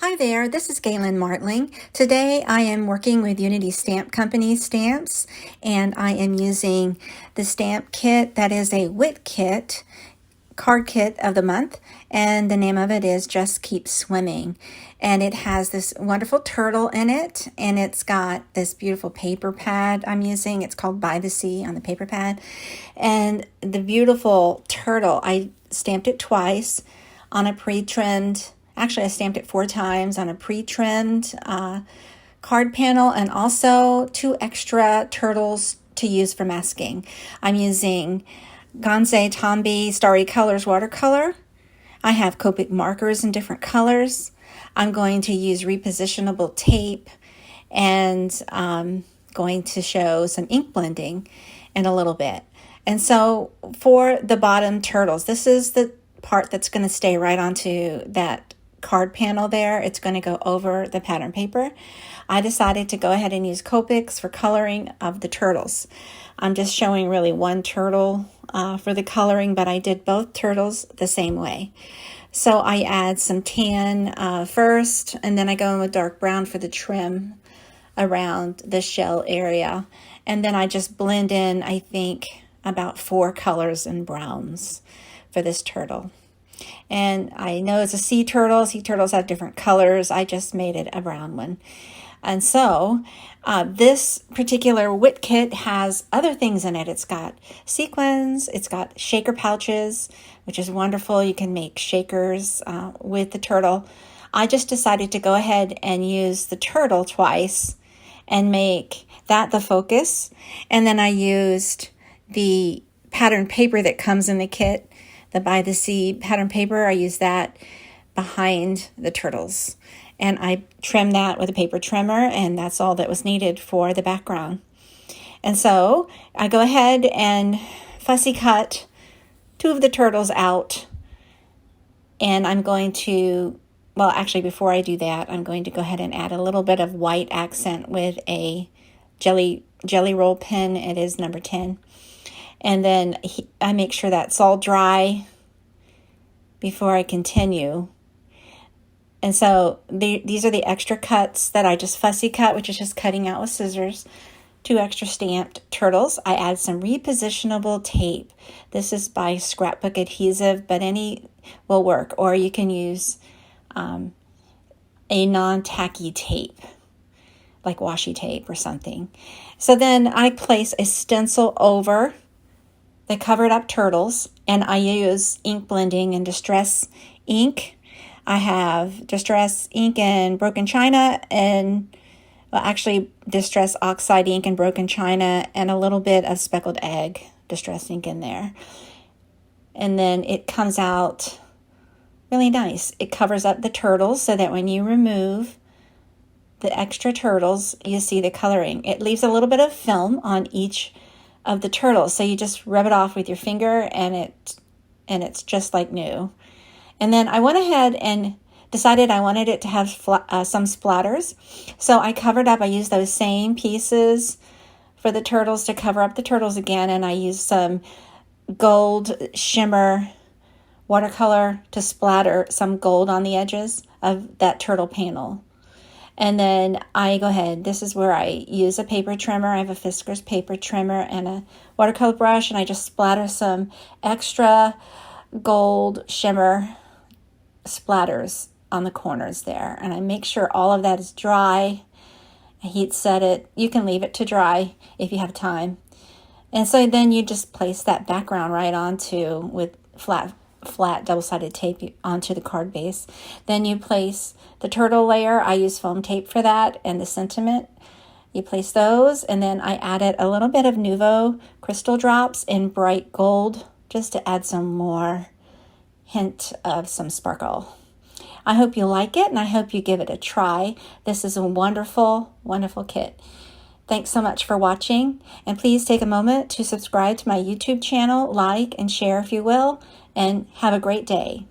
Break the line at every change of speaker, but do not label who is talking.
Hi there, this is Galen Martling. Today I am working with Unity Stamp Company stamps, and I am using the stamp kit that is a Whit kit, card kit of the month, and the name of it is Just Keep Swimming. And it has this wonderful turtle in it, and it's got this beautiful paper pad I'm using. It's called By the Sea on the paper pad. And the beautiful turtle, I stamped it twice on a pre-trimmed. Actually, I stamped it 4 times on a pre-trimmed card panel, and also 2 extra turtles to use for masking. I'm using Gansai Tambi Starry Colors watercolor. I have Copic markers in different colors. I'm going to use repositionable tape, and going to show some ink blending in a little bit. And so for the bottom turtles, this is the part that's going to stay right onto that card panel there. It's going to go over the pattern paper. I decided to go ahead and use Copics for coloring of the turtles. I'm just showing really one turtle for the coloring, but I did both turtles the same way. So I add some tan first, and then I go in with dark brown for the trim around the shell area. And then I just blend in, I think, about 4 colors in browns for this turtle. And I know it's a sea turtle. Sea turtles have different colors. I just made it a brown one. And so this particular Whit kit has other things in it. It's got sequins. It's got shaker pouches, which is wonderful. You can make shakers with the turtle. I just decided to go ahead and use the turtle twice and make that the focus. And then I used the pattern paper that comes in the kit, the By the Sea pattern paper. I use that behind the turtles, and I trimmed that with a paper trimmer, and that's all that was needed for the background. And so I go ahead and fussy cut 2 of the turtles out, and I'm going to, well, actually before I do that, I'm going to go ahead and add a little bit of white accent with a jelly roll pen. It is number 10. And then I make sure that's all dry before I continue. And so these are the extra cuts that I just fussy cut, which is just cutting out with scissors. 2 extra stamped turtles. I add some repositionable tape. This is by Scrapbook Adhesive, but any will work. Or you can use a non-tacky tape, like washi tape or something. So then I place a stencil over the covered up turtles, and I use ink blending and distress ink. I have distress ink and broken china, and well, actually distress oxide ink and broken china, and a little bit of speckled egg distress ink in there. And then it comes out really nice. It covers up the turtles so that when you remove the extra turtles, you see the coloring. It leaves a little bit of film on each of the turtles, so you just rub it off with your finger, and it's just like new. And then I went ahead and decided I wanted it to have some splatters, so I covered up. I used those same pieces for the turtles to cover up the turtles again, and I used some gold shimmer watercolor to splatter some gold on the edges of that turtle panel. And then I go ahead, this is where I use a paper trimmer. I have a Fiskars paper trimmer and a watercolor brush, and I just splatter some extra gold shimmer splatters on the corners there. And I make sure all of that is dry. I heat set it. You can leave it to dry if you have time. And so then you just place that background right onto, with flat double-sided tape onto the card base. Then you place the turtle layer. I use foam tape for that, and the sentiment. You place those, and then I added a little bit of Nuvo crystal drops in bright gold just to add some more hint of some sparkle. I hope you like it, and I hope you give it a try. This is a wonderful, wonderful kit. Thanks so much for watching, and please take a moment to subscribe to my YouTube channel, like and share if you will, and have a great day.